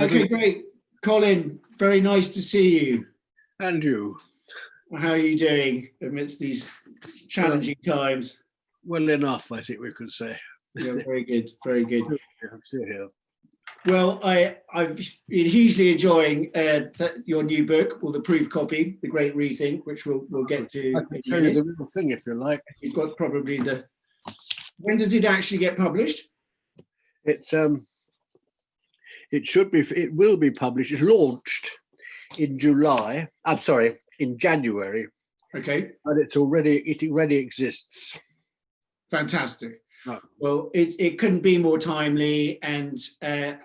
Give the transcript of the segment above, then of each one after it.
Okay, great. Colin, very nice to see you. And you? How are you doing amidst these challenging times? Well enough, I think we could say. Yeah, very good, very good. I'm still here. Well, I've been hugely enjoying your new book, or the proof copy, The Great Rethink, which we'll get to. I can show you the real thing if you like. You've got probably the. When does it actually get published? It's it should be. It will be published. It's launched in July. I'm sorry, in January. Okay. But it already exists. Fantastic. Oh. Well, it couldn't be more timely, and I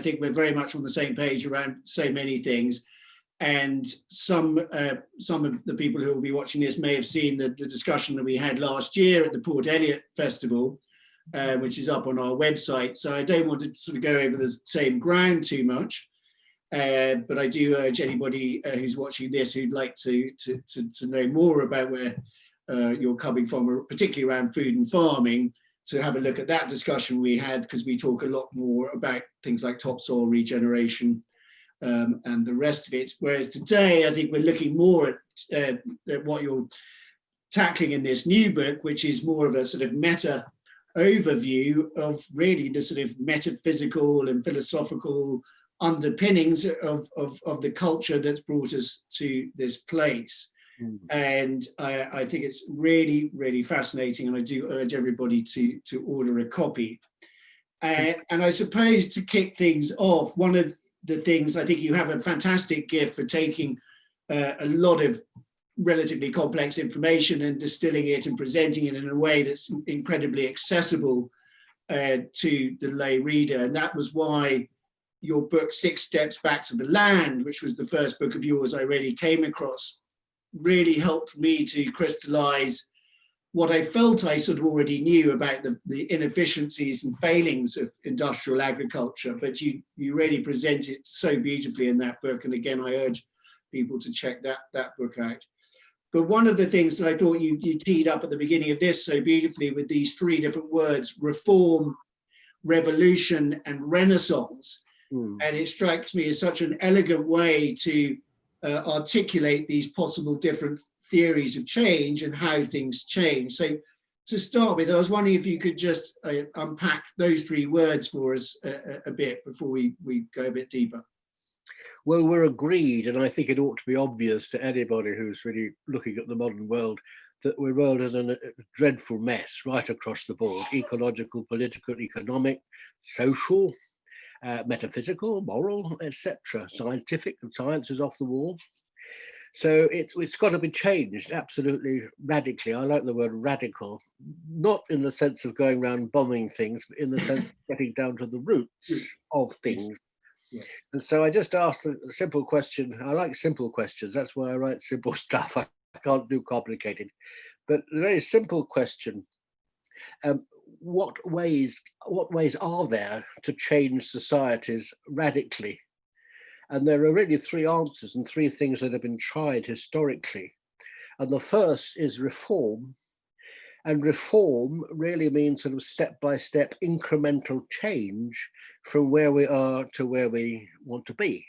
think we're very much on the same page around so many things. And some of the people who will be watching this may have seen the discussion that we had last year at the Port Eliot Festival, which is up on our website. So I don't want to sort of go over the same ground too much, but I do urge anybody who's watching this who'd like to know more about where you're coming from, particularly around food and farming, to have a look at that discussion we had, because we talk a lot more about things like topsoil regeneration and the rest of it. Whereas today, I think we're looking more at what you're tackling in this new book, which is more of a sort of meta overview of really the sort of metaphysical and philosophical underpinnings of the culture that's brought us to this place. And I think it's really, really fascinating, and I do urge everybody to order a copy. And I suppose to kick things off, one of the things, I think you have a fantastic gift for taking a lot of relatively complex information and distilling it and presenting it in a way that's incredibly accessible to the lay reader. And that was why your book, 6 Steps Back to the Land, which was the first book of yours I really came across, really helped me to crystallize what I felt I sort of already knew about the inefficiencies and failings of industrial agriculture, but you really present it so beautifully in that book. And again, I urge people to check that book out. But one of the things that I thought you teed up at the beginning of this so beautifully with these 3 different words: reform, revolution, and renaissance. And it strikes me as such an elegant way to articulate these possible different theories of change and how things change. So to start with, I was wondering if you could just unpack those 3 words for us a bit before we go a bit deeper. Well, we're agreed, and I think it ought to be obvious to anybody who's really looking at the modern world that we're rolled in a dreadful mess right across the board: ecological, political, economic, social, metaphysical, moral, etc. Scientific, and science is off the wall. So it's got to be changed absolutely radically. I like the word radical, not in the sense of going around bombing things, but in the sense of getting down to the roots of things. Yes. And so I just asked a simple question. I like simple questions. That's why I write simple stuff. I can't do complicated. But a very simple question. What ways are there to change societies radically? And there are really 3 answers and 3 things that have been tried historically. And the first is reform. And reform really means sort of step-by-step incremental change from where we are to where we want to be.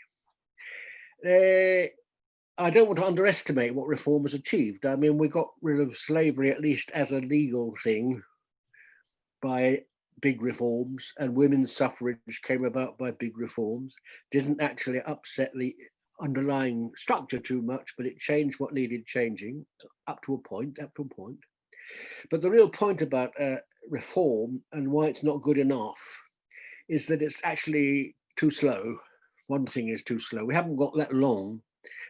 I don't want to underestimate what reform has achieved. I mean, we got rid of slavery, at least as a legal thing, by big reforms, and women's suffrage came about by big reforms. Didn't actually upset the underlying structure too much, but it changed what needed changing up to a point. But the real point about reform and why it's not good enough is that it's actually too slow. One thing is too slow. We haven't got that long.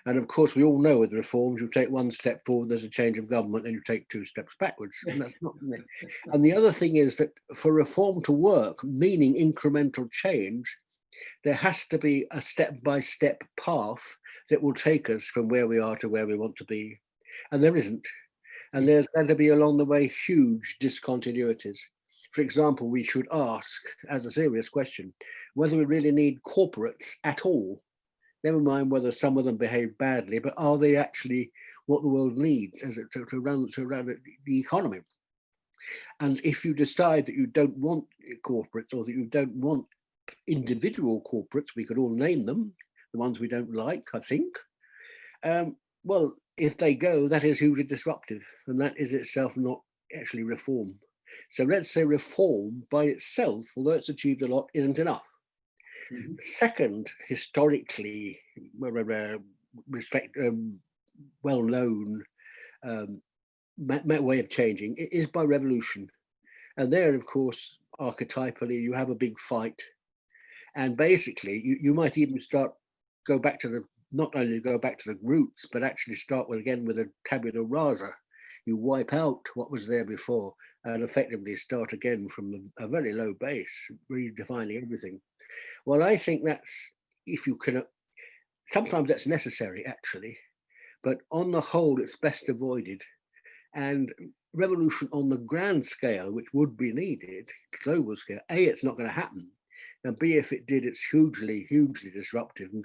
And of course, we all know with reforms, you take 1 step forward, there's a change of government, and you take 2 steps backwards. And that's not it. And the other thing is that for reform to work, meaning incremental change, there has to be a step-by-step path that will take us from where we are to where we want to be. And there isn't. And there's going to be along the way huge discontinuities. For example, we should ask, as a serious question, whether we really need corporates at all. Never mind whether some of them behave badly, but are they actually what the world needs to run the economy? And if you decide that you don't want corporates, or that you don't want individual corporates, we could all name them, the ones we don't like, I think. Well, if they go, that is hugely disruptive, and that is itself not actually reform. So let's say reform by itself, although it's achieved a lot, isn't enough. Mm-hmm. Second, historically well-known way of changing is by revolution. And there, of course, archetypally, you have a big fight. And basically, you might even not only go back to the roots, but actually start again with a tabula rasa. You wipe out what was there before and effectively start again from a very low base, redefining everything. Well, I think that's, if you can, sometimes that's necessary actually, but on the whole, it's best avoided. And revolution on the grand scale, which would be needed, global scale, A, it's not going to happen. And B, if it did, it's hugely, hugely disruptive and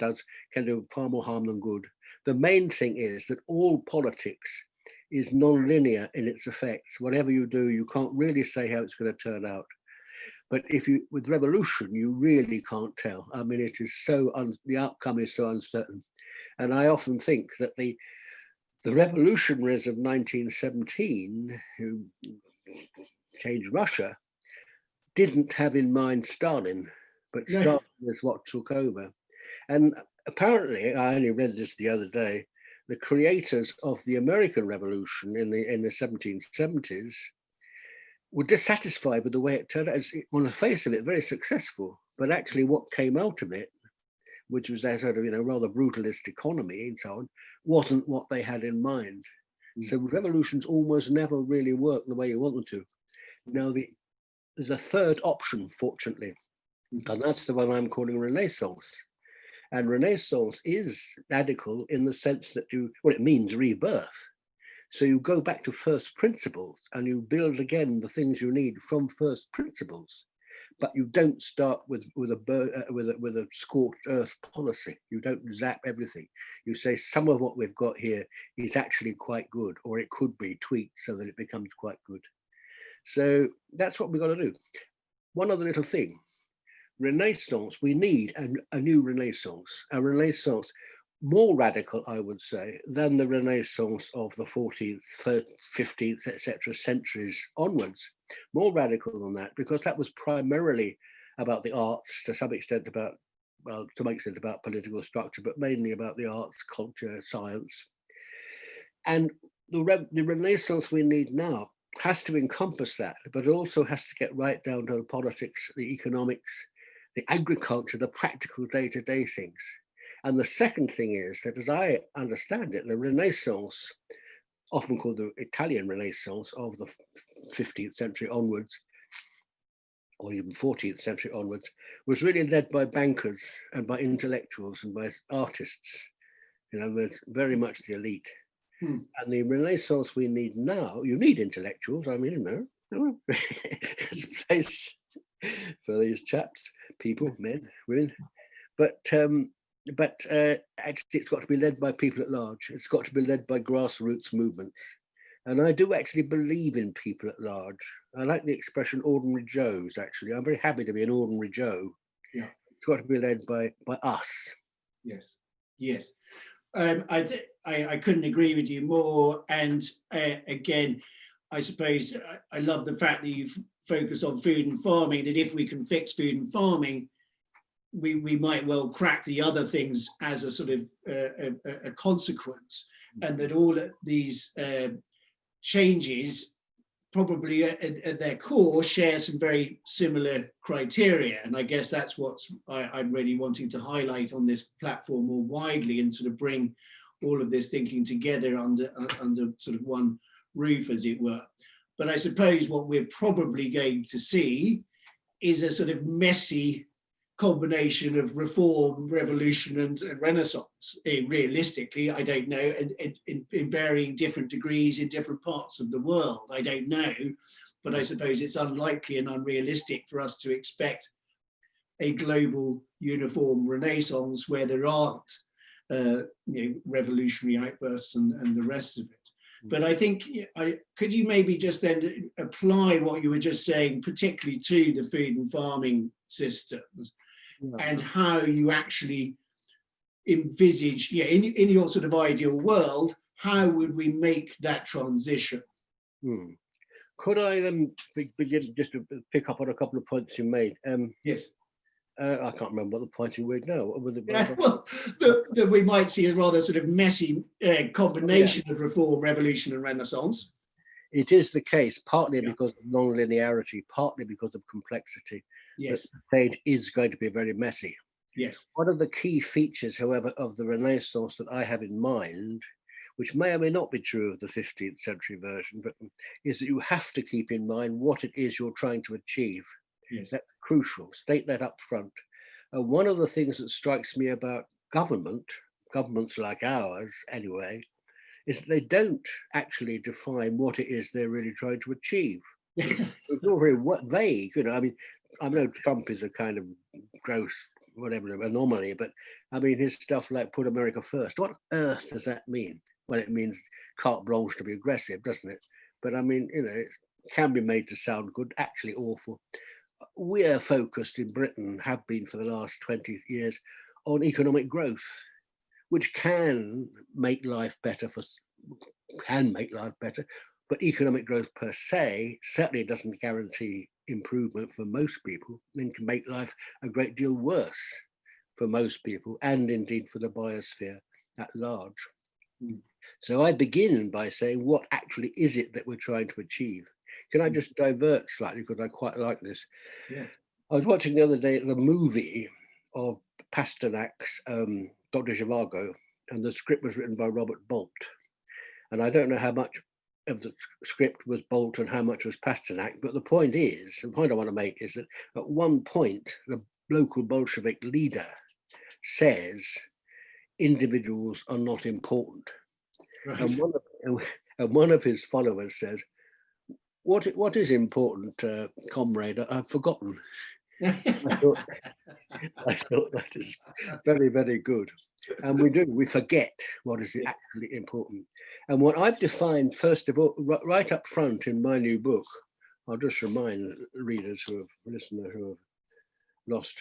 can do far more harm than good. The main thing is that all politics is non-linear in its effects. Whatever you do, you can't really say how it's going to turn out. But with revolution, you really can't tell. I mean, it is the outcome is so uncertain. And I often think that the revolutionaries of 1917, who changed Russia, didn't have in mind Stalin, but Stalin was what took over. And apparently, I only read this the other day, the creators of the American Revolution in the 1770s were dissatisfied with the way it turned out. It's, on the face of it, very successful, but actually what came out of it, which was that sort of, rather brutalist economy and so on, wasn't what they had in mind. Mm-hmm. So revolutions almost never really work the way you want them to. Now, there's a third option, fortunately, and that's the one I'm calling Renaissance. And Renaissance is radical in the sense that it means rebirth. So you go back to first principles and you build again the things you need from first principles, but you don't start with a scorched earth policy. You don't zap everything. You say some of what we've got here is actually quite good, or it could be tweaked so that it becomes quite good. So that's what we've got to do. One other little thing. Renaissance, we need a new Renaissance, a Renaissance more radical, I would say, than the Renaissance of the 14th, 15th, etc. centuries onwards. More radical than that, because that was primarily about the arts, to some extent about political structure, but mainly about the arts, culture, science. And the Renaissance we need now has to encompass that, but also has to get right down to the politics, the economics, the agriculture, the practical day-to-day things. And the second thing is that, as I understand it, the Renaissance, often called the Italian Renaissance of the 15th century onwards, or even 14th century onwards, was really led by bankers and by intellectuals and by artists. It's very much the elite. And the Renaissance we need now, you need intellectuals. I mean, it's a place for these chaps, people, men, women. But actually, it's got to be led by people at large. It's got to be led by grassroots movements. And I do actually believe in people at large. I like the expression ordinary Joes, actually. I'm very happy to be an ordinary Joe. Yeah. It's got to be led by us. Yes, yes. I couldn't agree with you more. And again, I suppose I love the fact that you focus on food and farming, that if we can fix food and farming, we might well crack the other things as a sort of a consequence, and that all of these changes probably at their core share some very similar criteria. And I guess that's what I'm really wanting to highlight on this platform more widely, and sort of bring all of this thinking together under sort of one roof, as it were. But I suppose what we're probably going to see is a sort of messy combination of reform, revolution, and Renaissance. Realistically, I don't know, and in varying different degrees in different parts of the world. I don't know, but I suppose it's unlikely and unrealistic for us to expect a global uniform Renaissance where there aren't revolutionary outbursts and the rest of it. But I think, could you maybe just then apply what you were just saying, particularly to the food and farming systems, and how you actually envisage, in your sort of ideal world, how would we make that transition? Could I then begin just to pick up on a couple of points you made? Yes. I can't remember what the point you made now. Yeah, well, that we might see a rather sort of messy combination of reform, revolution, and renaissance. It is the case, partly because of non-linearity, partly because of complexity. Yes. That the stage is going to be very messy. Yes. One of the key features, however, of the Renaissance that I have in mind, which may or may not be true of the 15th century version, but is that you have to keep in mind what it is you're trying to achieve. Yes. That's crucial. State that up front. One of the things that strikes me about governments like ours anyway, is that they don't actually define what it is they're really trying to achieve. It's all very vague, I mean, I know Trump is a kind of gross, whatever, anomaly, but I mean, his stuff like put America first. What on earth does that mean? Well, it means carte blanche to be aggressive, doesn't it? But I mean, it can be made to sound good, actually awful. We are focused in Britain, have been for the last 20 years, on economic growth, which can make life better, but economic growth per se certainly doesn't guarantee improvement for most people, and can make life a great deal worse for most people, and indeed for the biosphere at large. So I begin by saying, what actually is it that we're trying to achieve? Can I just divert slightly, because I quite like this? Yeah. I was watching the other day the movie of Pasternak's Dr. Zhivago, and the script was written by Robert Bolt. And I don't know how much of the script was Bolt and how much was Pasternak, but the point I want to make is that at one point, the local Bolshevik leader says individuals are not important. Right. And one of his followers says, what is important, comrade? I've forgotten. I thought that is very, very good. And we forget what is actually important. And what I've defined, first of all, right up front in my new book, I'll just remind readers who have lost,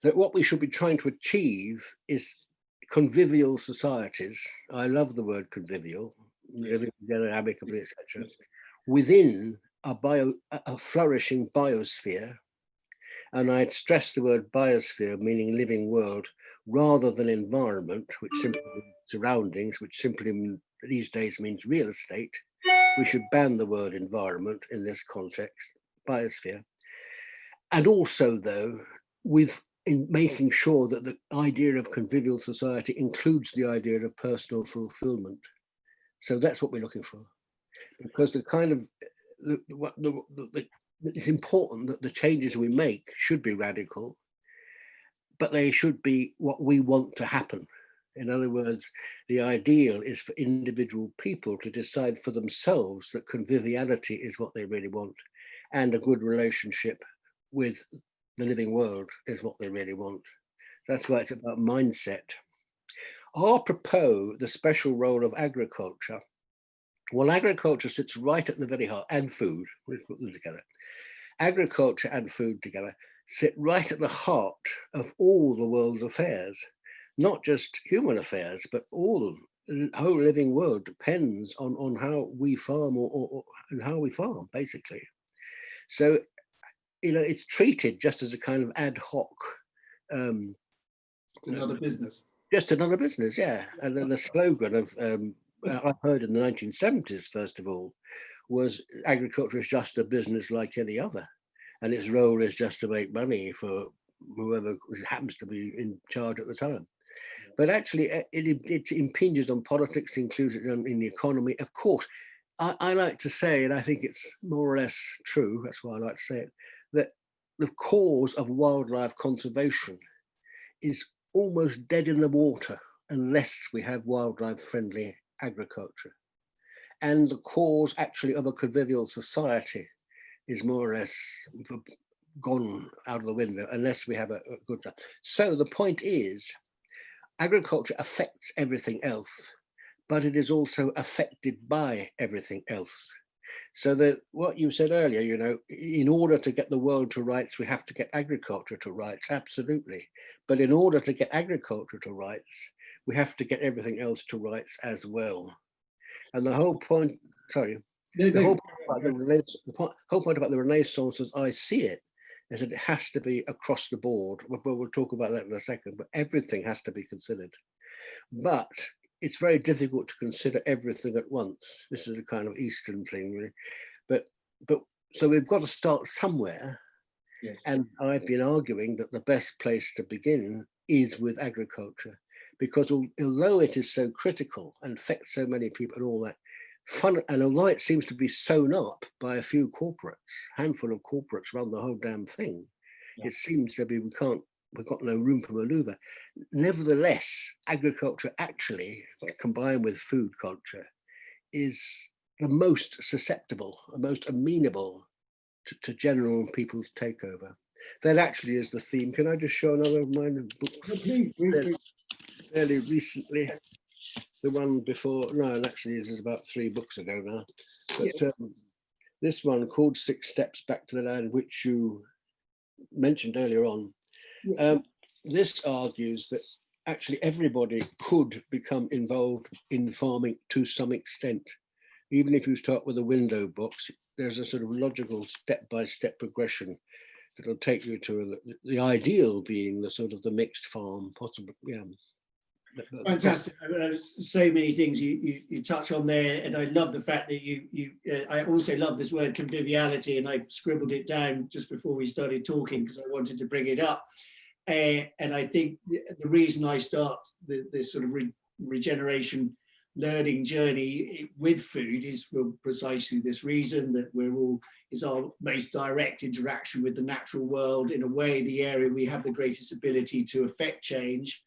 that what we should be trying to achieve is convivial societies. I love the word convivial, living together amicably, etc. Within a flourishing biosphere. And I'd stress the word biosphere, meaning living world, rather than environment, which simply means surroundings, which simply these days means real estate. We should ban the word environment in this context, biosphere. And also, though, in making sure that the idea of convivial society includes the idea of personal fulfillment. So that's what we're looking for. Because the kind of it's important that the changes we make should be radical, but they should be what we want to happen. In other words, the ideal is for individual people to decide for themselves that conviviality is what they really want, and a good relationship with the living world is what they really want. That's why it's about mindset. Apropos the special role of agriculture, well, agriculture sits right at the very heart, and food, let's put them together. Agriculture and food together sit right at the heart of all the world's affairs, not just human affairs, but all the whole living world depends on how we farm or how we farm, basically. So, it's treated just as a kind of ad hoc. Another business. Just another business, yeah. And then the slogan of I heard in the 1970s, first of all, was agriculture is just a business like any other, and its role is just to make money for whoever happens to be in charge at the time. But actually, it impinges on politics, includes it in the economy. Of course, I like to say, and I think it's more or less true, that's why I like to say it, that the cause of wildlife conservation is almost dead in the water unless we have wildlife-friendly agriculture. And the cause actually of a convivial society is more or less gone out of the window unless we have a good time. So the point is, agriculture affects everything else, but it is also affected by everything else. So that what you said earlier, you know, in order to get the world to rights, we have to get agriculture to rights, absolutely. But in order to get agriculture to rights, we have to get everything else to rights as well. And the whole point, sorry, the whole point about whole point about the Renaissance, as I see it, is that it has to be across the board. We'll talk about that in a second, but everything has to be considered. But it's very difficult to consider everything at once. This is a kind of Eastern thing, really. But so we've got to start somewhere. Yes. And I've been arguing that the best place to begin is with agriculture, because although it is so critical and affects so many people and all that, and although it seems to be sewn up by a few corporates, handful of corporates run the whole damn thing, it seems to be we've got no room for maneuver. Nevertheless, agriculture actually, combined with food culture, is the most susceptible, the most amenable to general people's takeover. That actually is the theme. Can I just show another of mine books? Please. Fairly recently. The one before, no, actually this is about 3 books ago now. But this one called 6 Steps Back to the Land, which you mentioned earlier on. Yes. This argues that actually everybody could become involved in farming to some extent. Even if you start with a window box, there's a sort of logical step-by-step progression that'll take you to the ideal being the sort of the mixed farm, possibly, yeah. Fantastic. So many things you touch on there, and I love the fact that I also love this word conviviality, and I scribbled it down just before we started talking because I wanted to bring it up. And I think the reason I start this sort of regeneration learning journey with food is for precisely this reason, that is our most direct interaction with the natural world, in a way the area we have the greatest ability to affect change,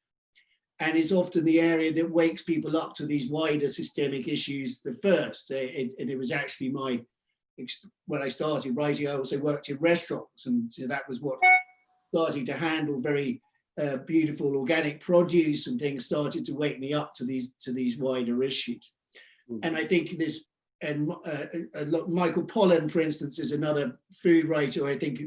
and is often the area that wakes people up to these wider systemic issues the first. And it was actually when I started writing, I also worked in restaurants, and that was what starting to handle very beautiful organic produce and things started to wake me up to these wider issues. And I think this, and Michael Pollan, for instance, is another food writer I think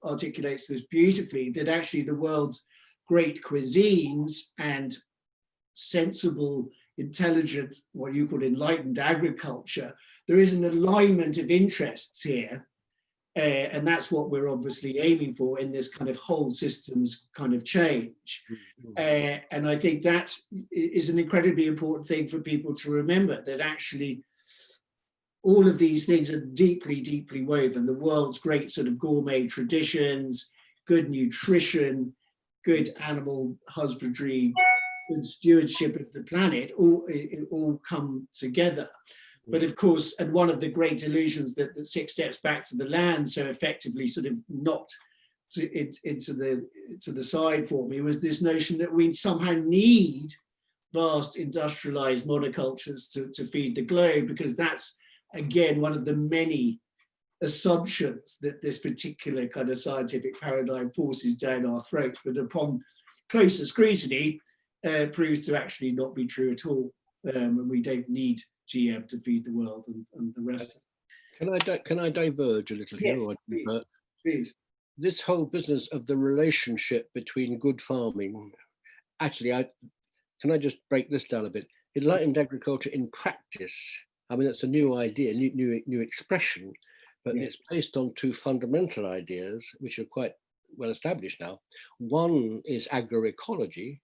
articulates this beautifully, that actually the world's great cuisines and sensible, intelligent, what you call enlightened agriculture, there is an alignment of interests here. And that's what we're obviously aiming for in this kind of whole systems kind of change. And I think that is an incredibly important thing for people to remember, that actually all of these things are deeply, deeply woven. The world's great sort of gourmet traditions, good nutrition, good animal husbandry, good stewardship of the planet, all come together. But of course, and one of the great delusions that 6 Steps Back to the Land so effectively sort of knocked into the side for me was this notion that we somehow need vast industrialized monocultures to feed the globe, because that's, again, one of the many assumptions that this particular kind of scientific paradigm forces down our throats, but upon closer scrutiny proves to actually not be true at all. And we don't need GM to feed the world and the rest. Can I diverge a little here? Yes, please. This whole business of the relationship between good farming, actually, can I just break this down a bit? Enlightened agriculture in practice, I mean, it's a new idea, new expression, but it's based on 2 fundamental ideas, which are quite well established now. One is agro-ecology,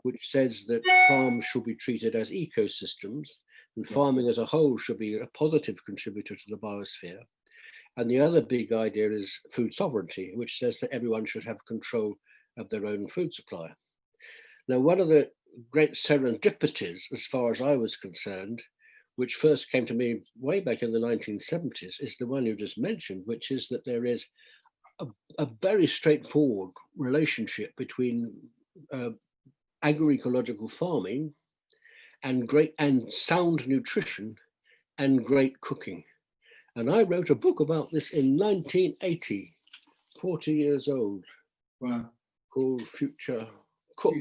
which says that farms should be treated as ecosystems, and farming as a whole should be a positive contributor to the biosphere. And the other big idea is food sovereignty, which says that everyone should have control of their own food supply. Now, one of the great serendipities, as far as I was concerned, which first came to me way back in the 1970s, is the one you just mentioned, which is that there is a very straightforward relationship between agro-ecological farming and sound nutrition and great cooking. And I wrote a book about this in 1980, 40 years old. Wow. Called Future Cook,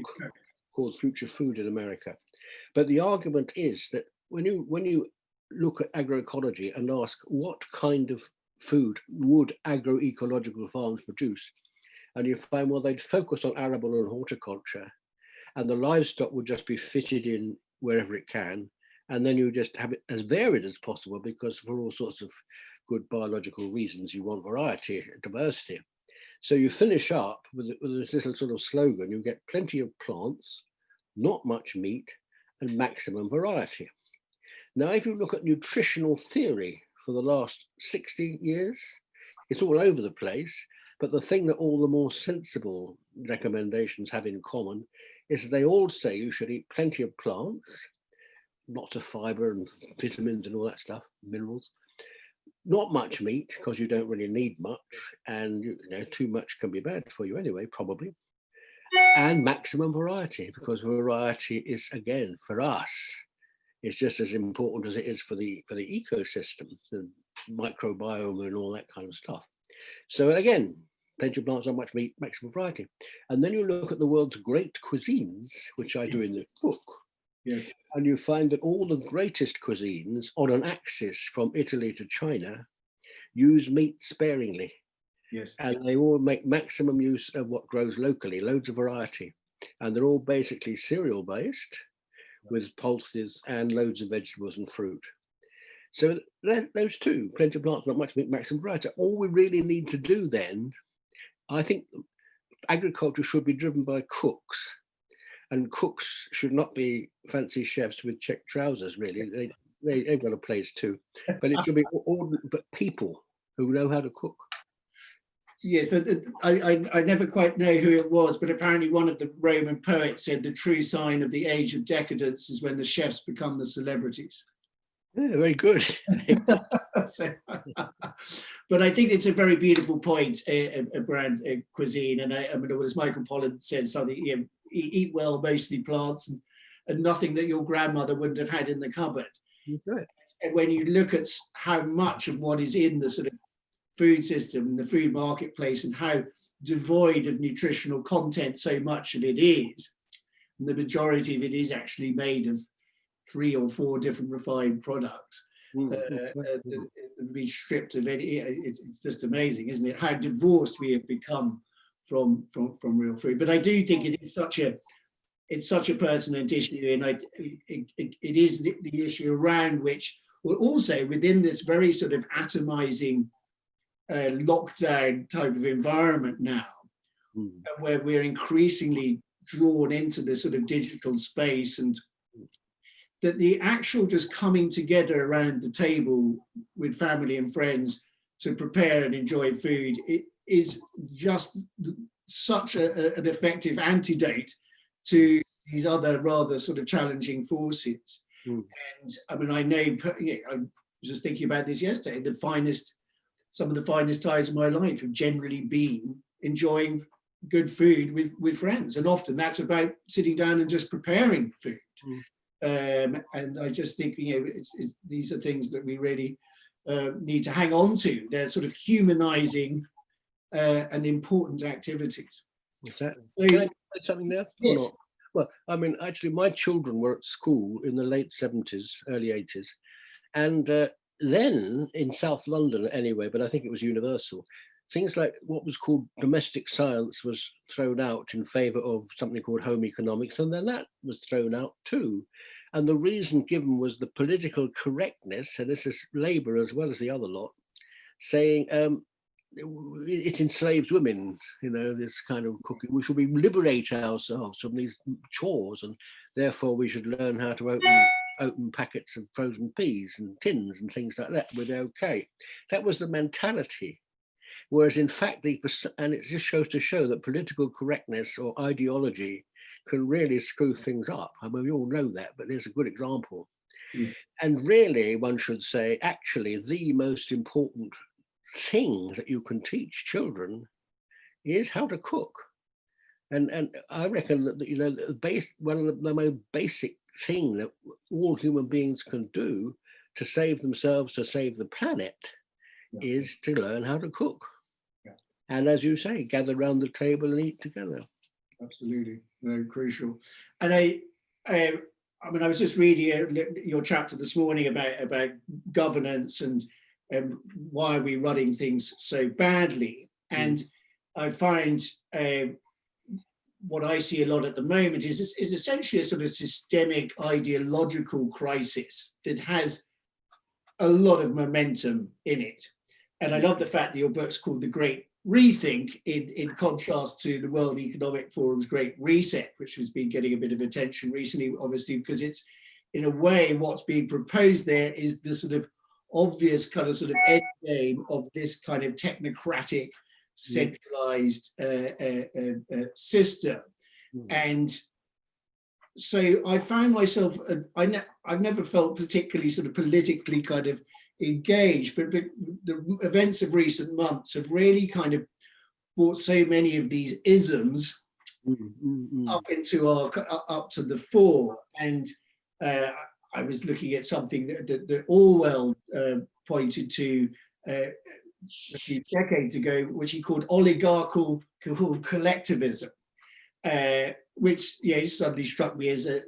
called Future Food in America. But the argument is that when you look at agroecology and ask what kind of food would agro-ecological farms produce, and you find, well, they'd focus on arable and horticulture, and the livestock would just be fitted in wherever it can, and then you just have it as varied as possible, because for all sorts of good biological reasons you want variety, diversity. So you finish up with this little sort of slogan: you get plenty of plants, not much meat, and maximum variety. Now, if you look at nutritional theory for the last 60 years, it's all over the place. But the thing that all the more sensible recommendations have in common is they all say you should eat plenty of plants, lots of fiber and vitamins and all that stuff, minerals, not much meat because you don't really need much, and you know, too much can be bad for you anyway, probably, and maximum variety, because variety is, again, for us, it's just as important as it is for the ecosystem, the microbiome and all that kind of stuff. So again, plenty of plants, not much meat, maximum variety. And then you look at the world's great cuisines, which I do in the book. Yes. And you find that all the greatest cuisines on an axis from Italy to China use meat sparingly. Yes. And they all make maximum use of what grows locally, loads of variety. And they're all basically cereal based with pulses and loads of vegetables and fruit. So those two, plenty of plants, not much meat, maximum variety. All we really need to do then, I think agriculture should be driven by cooks, and cooks should not be fancy chefs with check trousers, really. They've got a place too, but it should be but people who know how to cook. Yes, I never quite know who it was, but apparently one of the Roman poets said the true sign of the age of decadence is when the chefs become the celebrities. Yeah, very good. So, but I think it's a very beautiful point around cuisine, and I mean, as Michael Pollan said, something, you know, eat well, mostly plants, and nothing that your grandmother wouldn't have had in the cupboard. Right. And when you look at how much of what is in the sort of food system and the food marketplace, and how devoid of nutritional content so much of it is, and the majority of it is actually made of 3 or 4 different refined products, be stripped of any, it's just amazing, isn't it, how divorced we have become from real food. But I do think it is such a pertinent issue, and it is the issue around which, well, also within this very sort of atomizing lockdown type of environment now, where we're increasingly drawn into this sort of digital space, and that the actual just coming together around the table with family and friends to prepare and enjoy food, it is just such an effective antidote to these other rather sort of challenging forces. And I mean, I know, I was just thinking about this yesterday, some of the finest times of my life have generally been enjoying good food with friends. And often that's about sitting down and just preparing food. And I just think, you know, these are things that we really need to hang on to. They're sort of humanizing and important activities. Exactly. So, can I say something there? Yes. Or not? Well, I mean, actually, my children were at school in the late 70s, early 80s. And then in South London anyway, but I think it was universal, things like what was called domestic science was thrown out in favor of something called home economics, and then that was thrown out too. And the reason given was the political correctness, and this is Labour as well as the other lot, saying it enslaves women, you know, this kind of cooking. We should liberate ourselves from these chores, and therefore we should learn how to open packets of frozen peas and tins and things like that. We're okay. That was the mentality. Whereas in fact, and it just shows to show that political correctness or ideology can really screw things up. I mean, we all know that, but there's a good example. And really, one should say, actually, the most important thing that you can teach children is how to cook. And I reckon that, you know, one of the most basic thing that all human beings can do to save themselves, to save the planet, is to learn how to cook. And as you say, gather around the table and eat together. Absolutely, very crucial. And I mean, I was just reading your chapter this morning about governance and why are we running things so badly. And I find what I see a lot at the moment is essentially a sort of systemic ideological crisis that has a lot of momentum in it. And I love the fact that your book's called The Great Rethink, in contrast to the World Economic Forum's Great Reset, which has been getting a bit of attention recently, obviously, because it's, in a way, what's being proposed there is the sort of obvious kind of sort of end game of this kind of technocratic, centralized system. And so I found myself, I've never felt particularly sort of politically kind of engaged, but the events of recent months have really kind of brought so many of these isms up into up to the fore. And I was looking at something that Orwell pointed to a few decades ago, which he called oligarchical collectivism, which suddenly struck me as a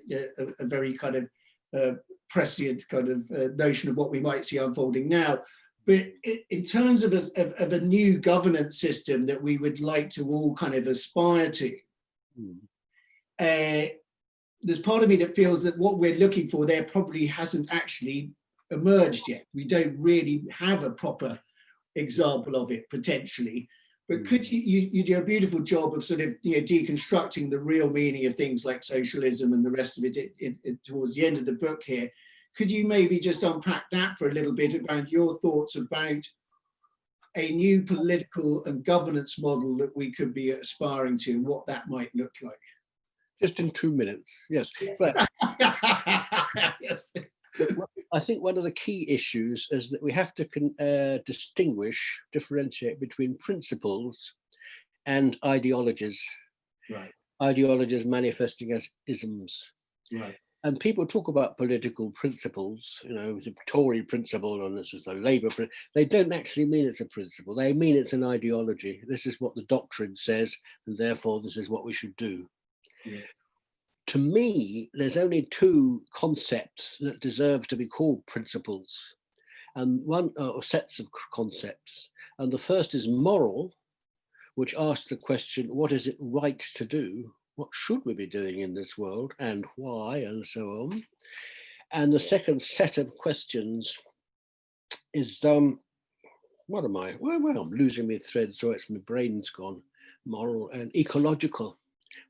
very kind of prescient kind of notion of what we might see unfolding now. But in terms of a new governance system that we would like to all kind of aspire to, there's part of me that feels that what we're looking for there probably hasn't actually emerged yet. We don't really have a proper example of it potentially. But could you do a beautiful job of sort of deconstructing the real meaning of things like socialism and the rest of it towards the end of the book here. Could you maybe just unpack that for a little bit about your thoughts about a new political and governance model that we could be aspiring to, and what that might look like? Just in 2 minutes, yes. But Yes. I think one of the key issues is that we have to differentiate between principles and ideologies. Right. Ideologies manifesting as isms. Right. And people talk about political principles, the Tory principle, and this is the Labour principle. They don't actually mean it's a principle. They mean it's an ideology. This is what the doctrine says, and therefore this is what we should do. Yes. To me, there's only two concepts that deserve to be called principles, and sets of concepts. And the first is moral, which asks the question, what is it right to do? What should we be doing in this world, and why, and so on? And the second set of questions is, what am I? Well, I'm losing my thread, so my brain's gone. Moral and ecological.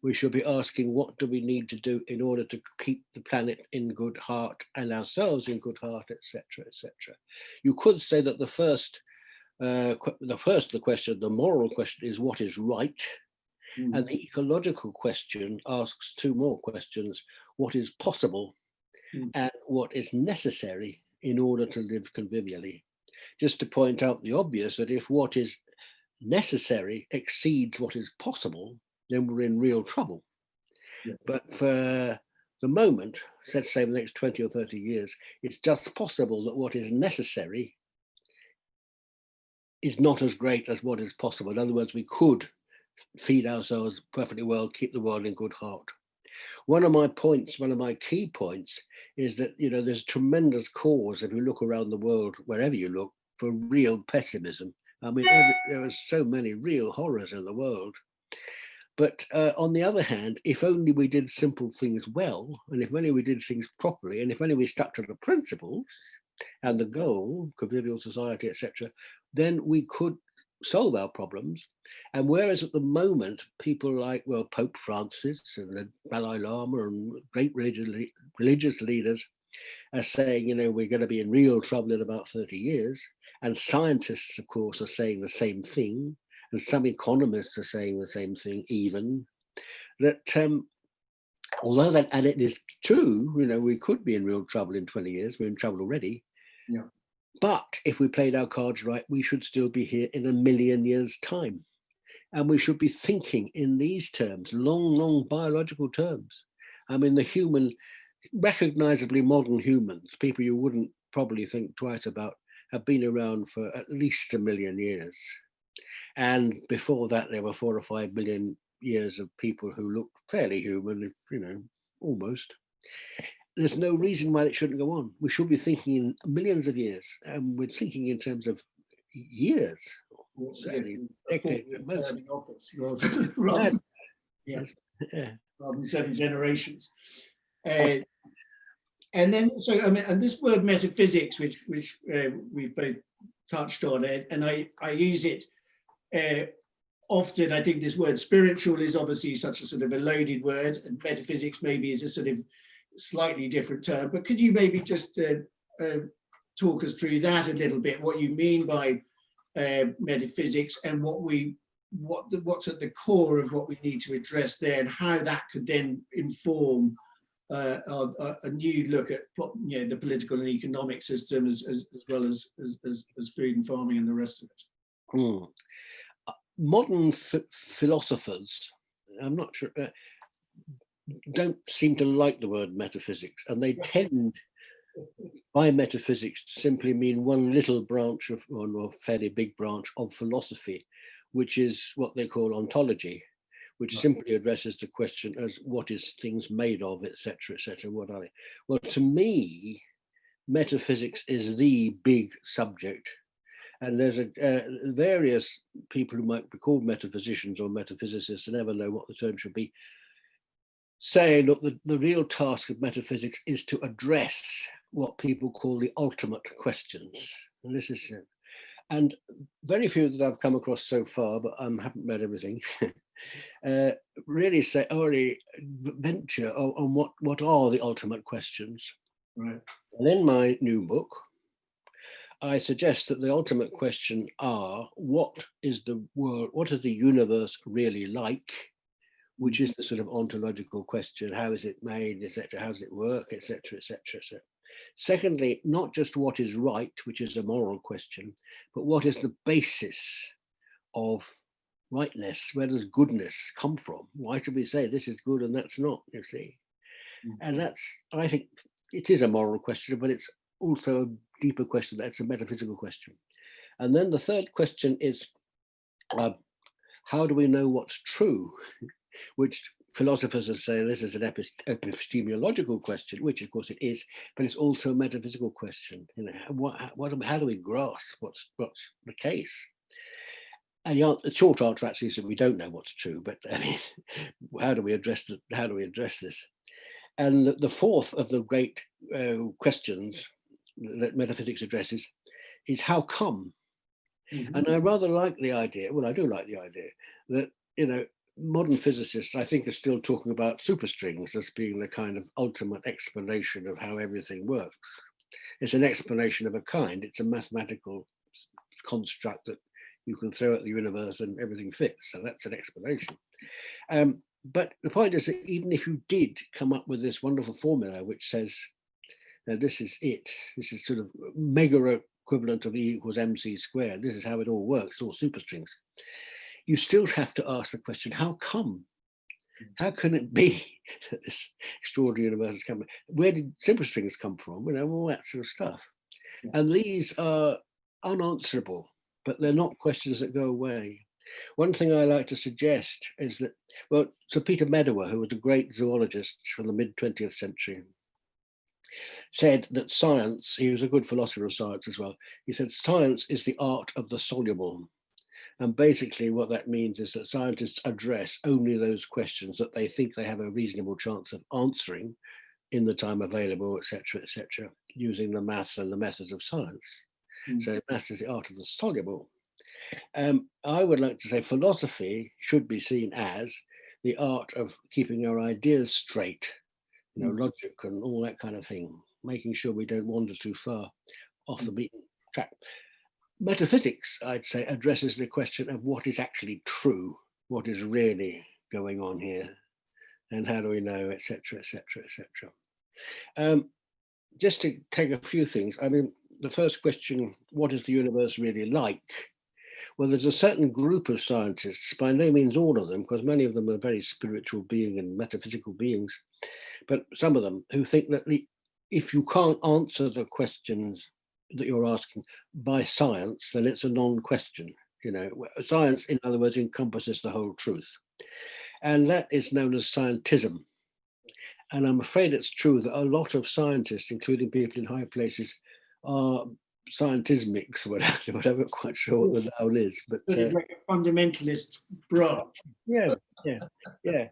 We should be asking, what do we need to do in order to keep the planet in good heart and ourselves in good heart, etc., etc. You could say that the first, the question, the moral question, is what is right, and the ecological question asks two more questions: what is possible, and what is necessary in order to live convivially. Just to point out the obvious, that if what is necessary exceeds what is possible, then we're in real trouble. Yes. But for the moment, let's say the next 20 or 30 years, it's just possible that what is necessary is not as great as what is possible. In other words, we could feed ourselves perfectly well, keep the world in good heart. One of my key points is that, there's tremendous cause, if you look around the world, wherever you look, for real pessimism. I mean, there are so many real horrors in the world. But on the other hand, if only we did simple things well, and if only we did things properly, and if only we stuck to the principles and the goal, convivial society, etc., then we could solve our problems. And whereas at the moment, people like, Pope Francis and the Dalai Lama and great religious leaders are saying, we're going to be in real trouble in about 30 years. And scientists, of course, are saying the same thing. And some economists are saying the same thing, even that although that, and it is true, we could be in real trouble in 20 years, we're in trouble already. Yeah. But if we played our cards right, we should still be here in 1 million years' time. And we should be thinking in these terms, long biological terms. I mean, the human, recognizably modern humans, people you wouldn't probably think twice about, have been around for at least 1 million years. And before that, there were 4 or 5 million years of people who looked fairly human, almost. there's no reason why it shouldn't go on. We should be thinking in millions of years, and we're thinking in terms of years, certainly decades at most. Term in office rather than, Yeah. rather than 7 generations. And then, so I mean, and this word metaphysics, which we've both touched on it, and I use it often. I think this word spiritual is obviously such a sort of a loaded word, and metaphysics maybe is a sort of slightly different term. But could you maybe just talk us through that a little bit? What you mean by metaphysics, and what's at the core of what we need to address there, and how that could then inform a new look at, you know, the political and economic system as well as food and farming and the rest of it. Modern philosophers, I'm not sure, don't seem to like the word metaphysics, and they tend by metaphysics to simply mean one little branch of, or fairly big branch of philosophy, which is what they call ontology, which simply addresses the question as what is things made of, etc., etc. What are they? Well, to me, metaphysics is the big subject, and there's various people who might be called metaphysicians or metaphysicists, and never know what the term should be, saying that the real task of metaphysics is to address what people call the ultimate questions. And this is, and very few that I've come across so far, but I haven't read everything, really say, already venture on what are the ultimate questions. Right. And in my new book, I suggest that the ultimate question are, what is the world, what is the universe really like? Which is the sort of ontological question: how is it made, etc., how does it work, etc., etc., etc. Secondly, not just what is right, which is a moral question, but what is the basis of rightness? Where does goodness come from? Why should we say this is good and that's not, you see? And that's, I think it is a moral question, but it's also a deeper question. That's a metaphysical question. And then the third question is, how do we know what's true? Which philosophers would say this is an epistemological question, which of course it is, but it's also a metaphysical question. You know, how do we grasp what's the case? And the short answer actually is that we don't know what's true. But I mean, how do we address this? And the fourth of the great questions that metaphysics addresses is how come. And I rather like the idea. Well, I do like the idea that, you know, modern physicists, I think, are still talking about superstrings as being the kind of ultimate explanation of how everything works. It's an explanation of a kind. It's a mathematical construct that you can throw at the universe and everything fits. So that's an explanation. But the point is that even if you did come up with this wonderful formula which says, this is it, this is sort of mega equivalent of E equals mc squared, this is how it all works, all superstrings, you still have to ask the question, how come? How can it be that this extraordinary universe is coming? Where did superstrings come from? You know, all that sort of stuff. And these are unanswerable, but they're not questions that go away. One thing I like to suggest is that, well, Sir Peter Medawar, who was a great zoologist from the mid-20th century, said that science, he was a good philosopher of science as well, he said science is the art of the soluble. And basically what that means is that scientists address only those questions that they think they have a reasonable chance of answering in the time available, etc., using the maths and the methods of science. So maths is the art of the soluble. I would like to say philosophy should be seen as the art of keeping our ideas straight, you know, logic and all that kind of thing, making sure we don't wander too far off the beaten track. Metaphysics, I'd say, addresses the question of what is actually true, what is really going on here, and how do we know, etc., etc., etc. Just to take a few things, I mean, the first question, what is the universe really like? Well, there's a certain group of scientists, by no means all of them, because many of them are very spiritual beings and metaphysical beings, but some of them who think that if you can't answer the questions that you're asking by science, then it's a non-question. You know, science, in other words, encompasses the whole truth. And that is known as scientism. And I'm afraid it's true that a lot of scientists, including people in high places, are scientismics, whatever. I'm not quite sure what the noun is, but like a fundamentalist branch. yeah, yeah, yeah.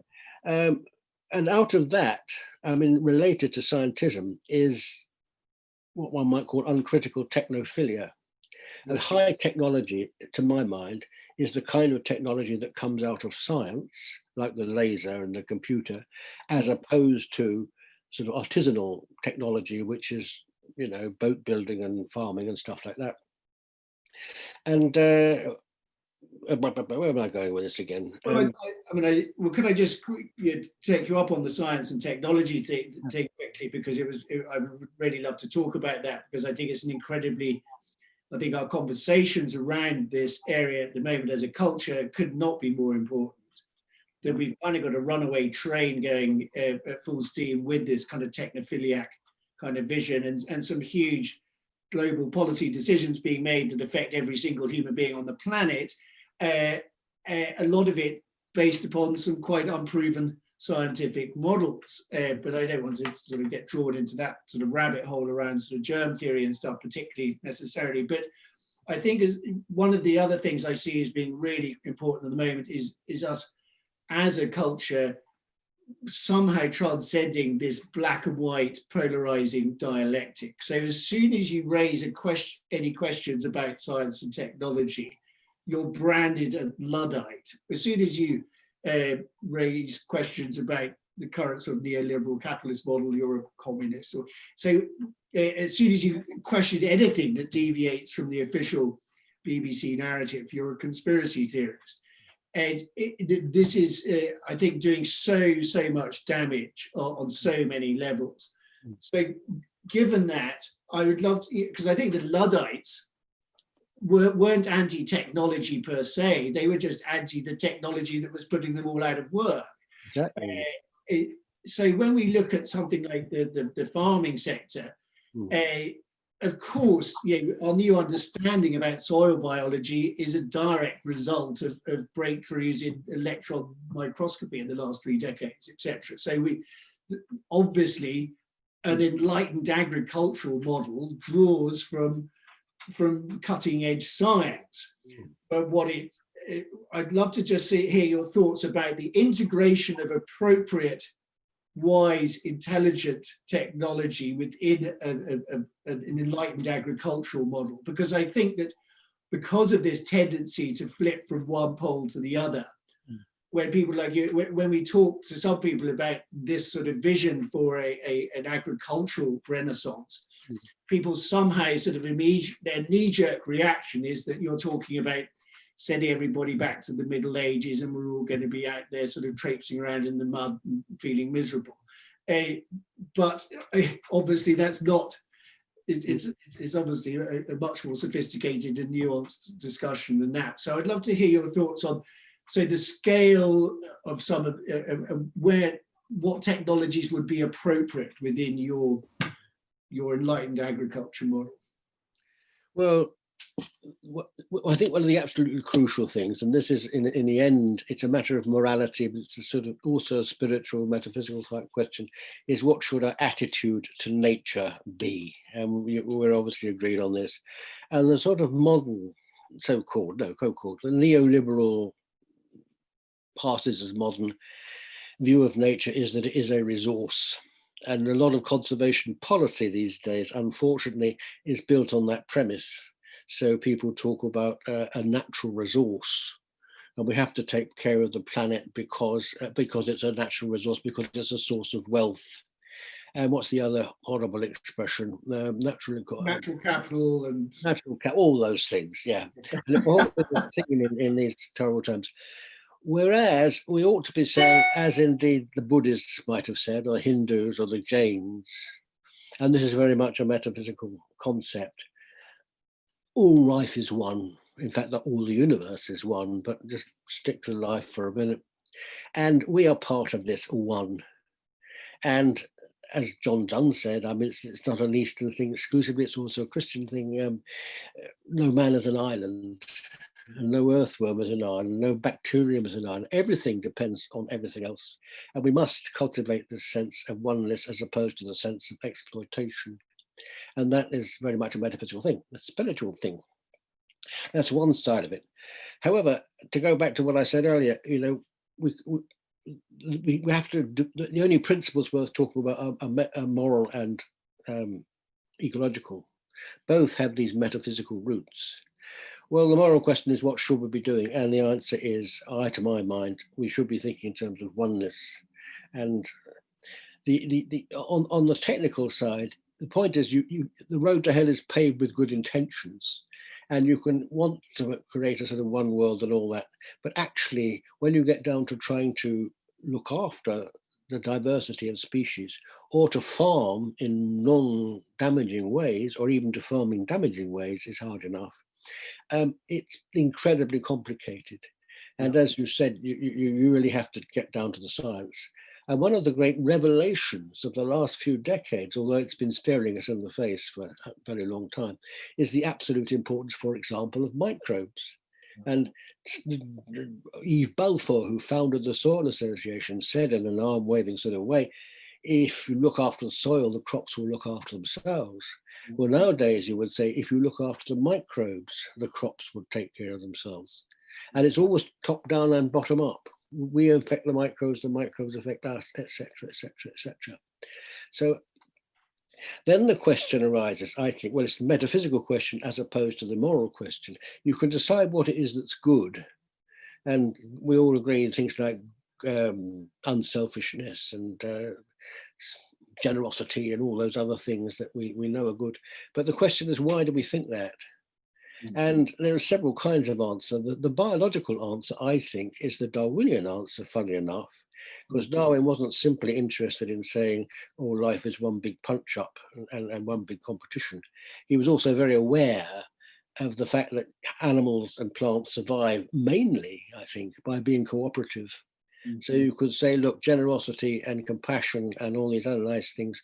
And out of that, I mean, related to scientism is what one might call uncritical technophilia. And high technology, to my mind, is the kind of technology that comes out of science, like the laser and the computer, as opposed to sort of artisanal technology, which is, you know, boat building and farming and stuff like that. And where am I going with this again? Well, could I just take you up on the science and technology thing quickly, because I would really love to talk about that, because I think it's an incredibly, I think our conversations around this area at the moment as a culture could not be more important. That we've kind of got a runaway train going at full steam with this kind of technophiliac kind of vision, and some huge global policy decisions being made that affect every single human being on the planet. A lot of it based upon some quite unproven scientific models, but I don't want to sort of get drawn into that sort of rabbit hole around sort of germ theory and stuff particularly necessarily. But I think as one of the other things I see as being really important at the moment is us as a culture somehow transcending this black and white polarizing dialectic. So as soon as you raise any questions about science and technology, you're branded a Luddite. As soon as you raise questions about the current sort of neoliberal capitalist model, you're a communist. So as soon as you question anything that deviates from the official BBC narrative, you're a conspiracy theorist. And this is, I think, doing so much damage on so many levels. So given that, I would love to, because I think the Luddites weren't anti-technology per se, they were just anti the technology that was putting them all out of work. Exactly. So when we look at something like the farming sector, of course, our new understanding about soil biology is a direct result of breakthroughs in electron microscopy in the last 3 decades, etc. So we obviously an enlightened agricultural model draws from cutting edge science. But I'd love to just hear your thoughts about the integration of appropriate, wise, intelligent technology within an enlightened agricultural model, because I think that because of this tendency to flip from one pole to the other, when people like you, when we talk to some people about this sort of vision for an agricultural renaissance, people somehow sort of their knee-jerk reaction is that you're talking about sending everybody back to the Middle Ages and we're all going to be out there sort of traipsing around in the mud and feeling miserable. But obviously that's not, it's obviously a much more sophisticated and nuanced discussion than that. So I'd love to hear your thoughts on, so the scale of some of what technologies would be appropriate within your enlightened agriculture model. Well, I think one of the absolutely crucial things, and this is in the end, it's a matter of morality, but it's a sort of also a spiritual, metaphysical type question, is what should our attitude to nature be? And we're obviously agreed on this. And the sort of modern, so-called, the neoliberal, passes as modern view of nature is that it is a resource. And a lot of conservation policy these days, unfortunately, is built on that premise. So people talk about a natural resource, and we have to take care of the planet because it's a natural resource, because it's a source of wealth. And what's the other horrible expression? Natural capital and all those things, yeah. And all seen in these terrible terms. Whereas we ought to be saying, as indeed the Buddhists might have said, or Hindus or the Jains, and this is very much a metaphysical concept, all life is one. In fact, that all the universe is one, but just stick to life for a minute. And we are part of this one. And as John Donne said, I mean, it's not an Eastern thing exclusively, it's also a Christian thing. No man is an island. and no earthworm is an island, no bacterium is an island. Everything depends on everything else. And we must cultivate this sense of oneness as opposed to the sense of exploitation. And that is very much a metaphysical thing, a spiritual thing. That's one side of it. However, to go back to what I said earlier, you know, we have to do, the only principles worth talking about are moral and ecological. Both have these metaphysical roots. Well, the moral question is, what should we be doing? And the answer is, to my mind, we should be thinking in terms of oneness. And on the technical side, the point is, the road to hell is paved with good intentions. And you can want to create a sort of one world and all that. But actually, when you get down to trying to look after the diversity of species, or to farm in non-damaging ways, or even to farm in damaging ways, is hard enough. It's incredibly complicated. And as you said, you really have to get down to the science. And one of the great revelations of the last few decades, although it's been staring us in the face for a very long time, is the absolute importance, for example, of microbes. And Yves Balfour, who founded the Soil Association, said in an arm-waving sort of way, if you look after the soil, the crops will look after themselves. Well, nowadays you would say, if you look after the microbes, the crops would take care of themselves. And it's always top down and bottom up. We affect the microbes affect us, etc., etc., etc. So then the question arises, I think, well, it's the metaphysical question as opposed to the moral question. You can decide what it is that's good. And we all agree in things like unselfishness and generosity and all those other things that we know are good. But the question is, why do we think that? And there are several kinds of answer. The biological answer, I think, is the Darwinian answer, funny enough, because Darwin wasn't simply interested in saying, oh, life is one big punch up and one big competition. He was also very aware of the fact that animals and plants survive mainly, I think, by being cooperative. So you could say, look, generosity and compassion and all these other nice things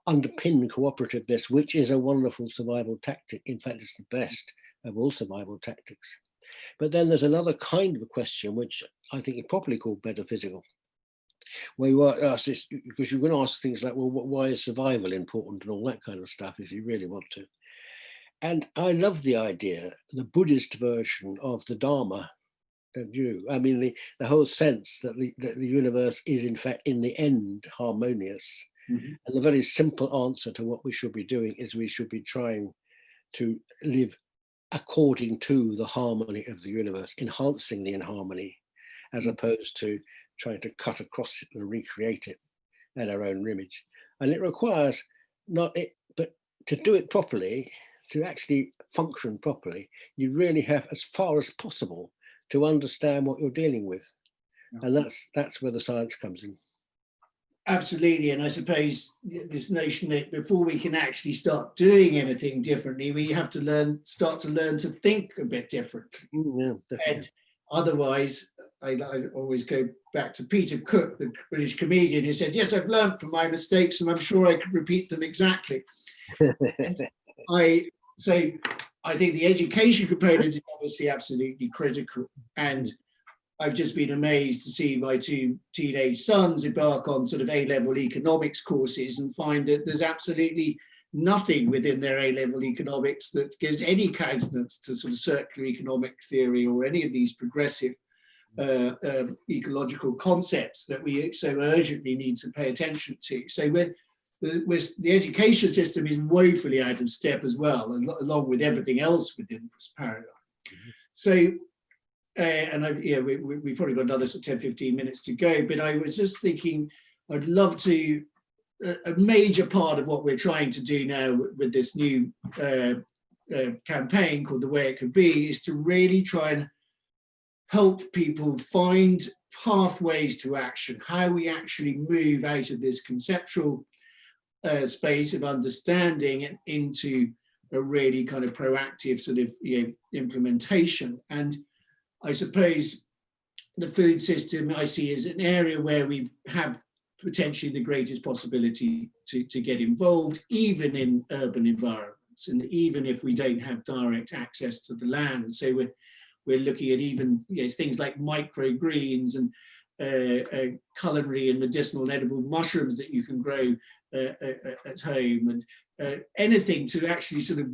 underpin cooperativeness, which is a wonderful survival tactic. In fact, it's the best of all survival tactics. But then there's another kind of question, which I think is properly called metaphysical, where you ask this, because you can ask things like, well, why is survival important and all that kind of stuff, if you really want to. And I love the idea, the Buddhist version of the Dharma, don't you? I mean, the whole sense that the universe is, in fact, in the end, harmonious. And the very simple answer to what we should be doing is we should be trying to live according to the harmony of the universe, enhancing the inharmony, as opposed to trying to cut across it and recreate it in our own image. And it requires not it, but to do it properly, to actually function properly, you really have, as far as possible, to understand what you're dealing with. And that's where the science comes in. Absolutely. And I suppose this notion that before we can actually start doing anything differently, we have to start to learn to think a bit differently. And otherwise, I always go back to Peter Cook, the British comedian, who said, yes, I've learned from my mistakes and I'm sure I could repeat them exactly. So I think the education component is obviously absolutely critical. And I've just been amazed to see my two teenage sons embark on sort of A-level economics courses and find that there's absolutely nothing within their A-level economics that gives any countenance to sort of circular economic theory or any of these progressive ecological concepts that we so urgently need to pay attention to. So the education system is woefully out of step as well, along with everything else within this paradigm. So, and we've probably got another 10, 15 minutes to go, but I was just thinking, I'd love to, a major part of what we're trying to do now with this new campaign called The Way It Could Be is to really try and help people find pathways to action, how we actually move out of this conceptual space of understanding and into a really kind of proactive sort of implementation. And I suppose the food system I see as an area where we have potentially the greatest possibility to get involved, even in urban environments, and even if we don't have direct access to the land. So we're looking at even things like microgreens and culinary and medicinal and edible mushrooms that you can grow at home, and anything to actually sort of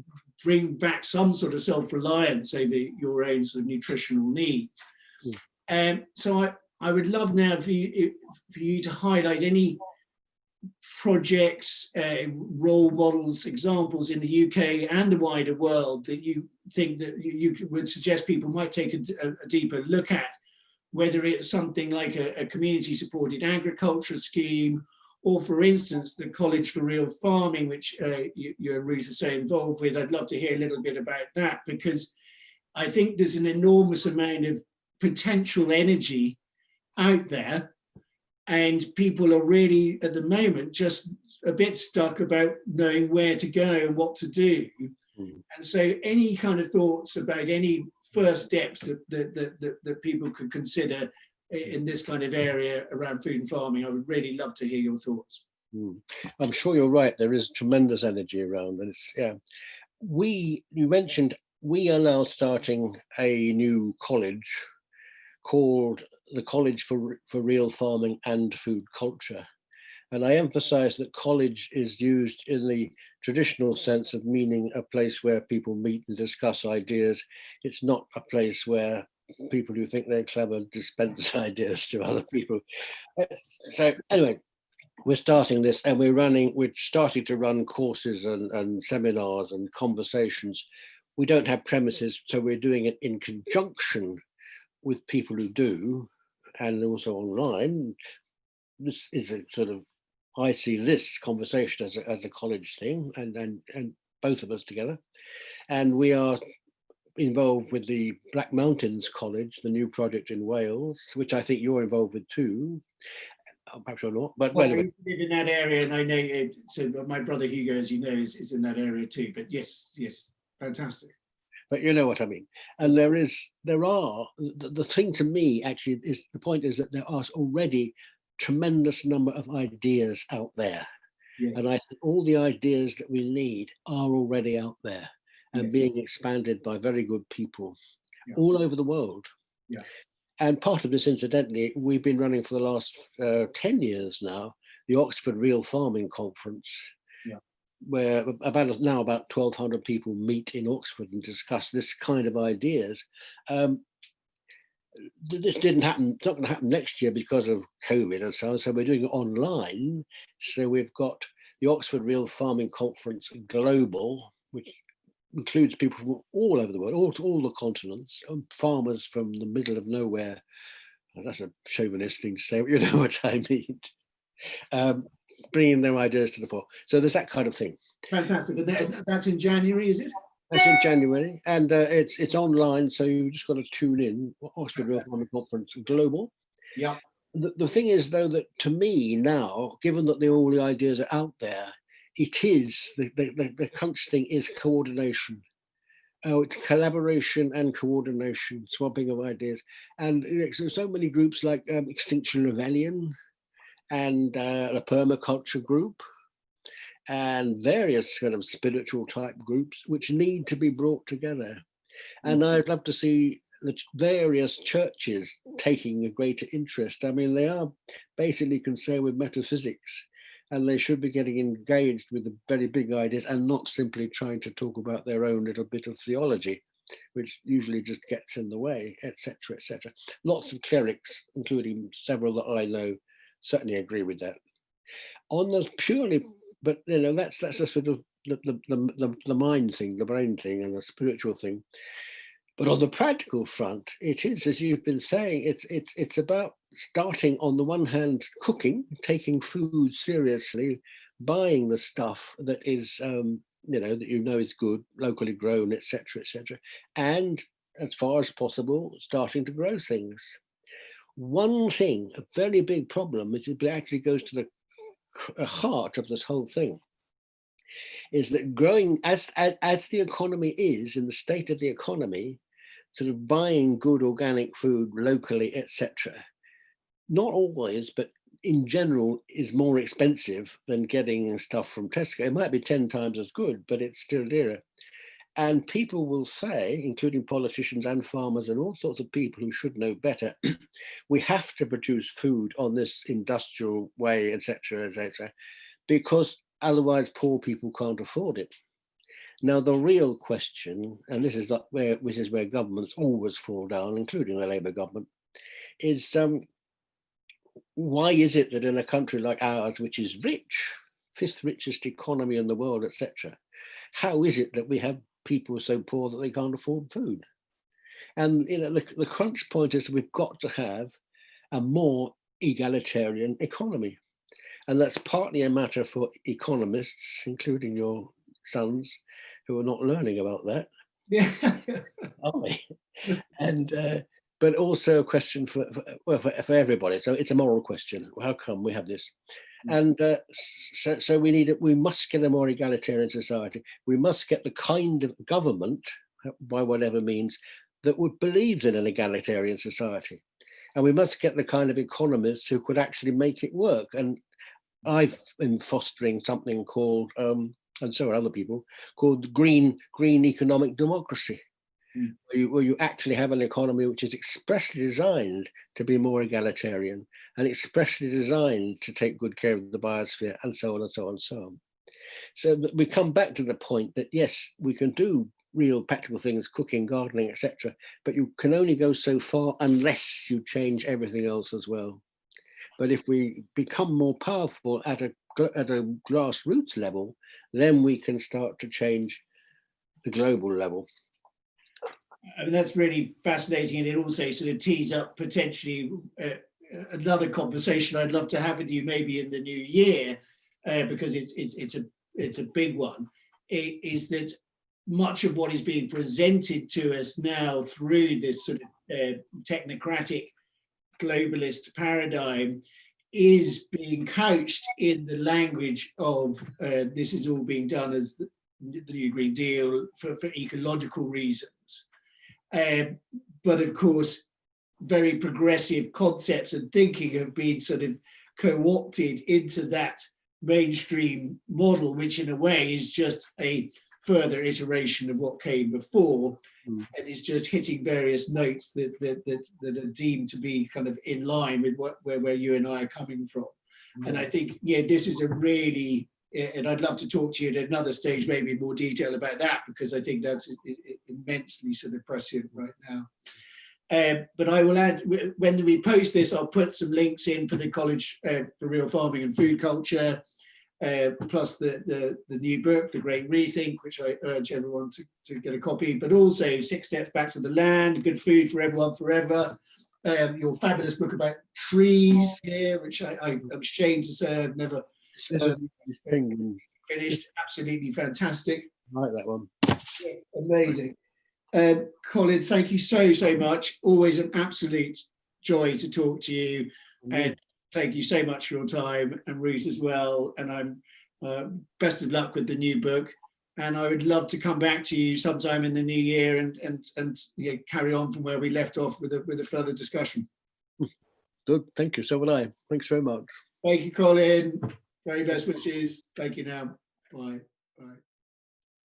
bring back some sort of self-reliance over your own sort of nutritional needs. So I would love now for you to highlight any projects, role models, examples in the UK and the wider world that you think that you would suggest people might take a deeper look at, whether it's something like a community-supported agriculture scheme, or for instance, the College for Real Farming, which you and Ruth are so involved with. I'd love to hear a little bit about that, because I think there's an enormous amount of potential energy out there, and people are really at the moment just a bit stuck about knowing where to go and what to do. And so any kind of thoughts about any first steps that people could consider in this kind of area around food and farming, I would really love to hear your thoughts. I'm sure you're right. There is tremendous energy around, and it's you mentioned we are now starting a new college called the College for Real Farming and Food Culture. And I emphasize that college is used in the traditional sense of meaning a place where people meet and discuss ideas. It's not a place where people who think they're clever dispense ideas to other people. So anyway, we're starting this, and we're starting to run courses and seminars and conversations. We don't have premises, so we're doing it in conjunction with people who do, and also online. This is a sort of, I see this conversation as a college thing, and both of us together. And we are involved with the Black Mountains College, the new project in Wales, which I think you're involved with too. Perhaps you're not, but well, anyway. I used to live in that area, and I know it, so my brother Hugo, as you know, is in that area too. But yes, fantastic. But you know what I mean. And there are the thing to me actually is the point is that there are already tremendous number of ideas out there. Yes. And I think all the ideas that we need are already out there and being expanded by very good people all over the world. Yeah. And part of this, incidentally, we've been running for the last 10 years now, the Oxford Real Farming Conference, where about 1,200 people meet in Oxford and discuss this kind of ideas. This didn't happen, it's not going to happen next year because of COVID and so on, so we're doing it online. So we've got the Oxford Real Farming Conference Global, which includes people from all over the world, all the continents, farmers from the middle of nowhere. Well, that's a chauvinist thing to say, but you know what I mean. Bringing their ideas to the fore. So there's that kind of thing. Fantastic. And that's in January, is it? That's in January, and it's online, so you just got to tune in. Oxford Real Farming Conference Global. Yeah. The thing is, though, that to me now, given that all the ideas are out there, it is the crunch thing is coordination. Oh, it's collaboration and coordination, swapping of ideas, and so many groups like Extinction Rebellion and the permaculture group and various kind of spiritual type groups which need to be brought together. And I'd love to see the various churches taking a greater interest. I mean, they are basically concerned with metaphysics, and they should be getting engaged with the very big ideas and not simply trying to talk about their own little bit of theology, which usually just gets in the way, etc., etc. Lots of clerics, including several that I know, certainly agree with that. On the purely, but you know, that's a sort of the mind thing, the brain thing, and the spiritual thing. But on the practical front, it is, as you've been saying, it's about starting on the one hand, cooking, taking food seriously, buying the stuff that is, that you know is good, locally grown, etc., etc., and as far as possible, starting to grow things. One thing, a very big problem, which actually goes to the heart of this whole thing, is that growing as the economy is, in the state of the economy, sort of buying good organic food locally, etc., not always, but in general, is more expensive than getting stuff from Tesco. It might be 10 times as good, but it's still dearer. And people will say, including politicians and farmers and all sorts of people who should know better, we have to produce food on this industrial way, etc., because otherwise poor people can't afford it. Now, the real question, and this is where governments always fall down, including the Labour government, is why is it that in a country like ours, which is rich, fifth richest economy in the world, etc., how is it that we have people so poor that they can't afford food? And the crunch point is we've got to have a more egalitarian economy. And that's partly a matter for economists, including your sons, who are not learning about that. Yeah. Are they? And but also a question for everybody. So it's a moral question. How come we have this? And so we must get a more egalitarian society. We must get the kind of government, by whatever means, that would believes in an egalitarian society. And we must get the kind of economists who could actually make it work. And I've been fostering something called, and so are other people, called green economic democracy, where you actually have an economy which is expressly designed to be more egalitarian and expressly designed to take good care of the biosphere, and so on and so on and so on. So we come back to the point that, yes, we can do real practical things, cooking, gardening, etc., but you can only go so far unless you change everything else as well. But if we become more powerful at a grassroots level, then we can start to change the global level. I mean, that's really fascinating, and it also sort of tees up potentially another conversation I'd love to have with you maybe in the new year, because it's a big one. Is that much of what is being presented to us now through this sort of technocratic globalist paradigm is being couched in the language of this is all being done as the new Green Deal for ecological reasons. But of course, very progressive concepts and thinking have been sort of co-opted into that mainstream model, which in a way is just a further iteration of what came before, and is just hitting various notes that are deemed to be kind of in line with where you and I are coming from. And I think, yeah, this is a really, and I'd love to talk to you at another stage, maybe in more detail about that, because I think that's immensely sort of prescient right now. But I will add, when we post this, I'll put some links in for the College for Real Farming and Food Culture, plus the new book, The Great Rethink, which I urge everyone to get a copy, but also 6 Steps Back to the Land, Good Food for Everyone Forever, your fabulous book about trees here, which I'm ashamed to say I've never finished. Absolutely fantastic. I like that one. Yes, amazing. Colin, thank you so much. Always an absolute joy to talk to you. And thank you so much for your time, and Ruth as well. And I'm best of luck with the new book. And I would love to come back to you sometime in the new year and yeah, carry on from where we left off with a further discussion. Good, thank you. So would I. Thanks very much. Thank you, Colin. Very best wishes. Thank you now. Bye. Bye.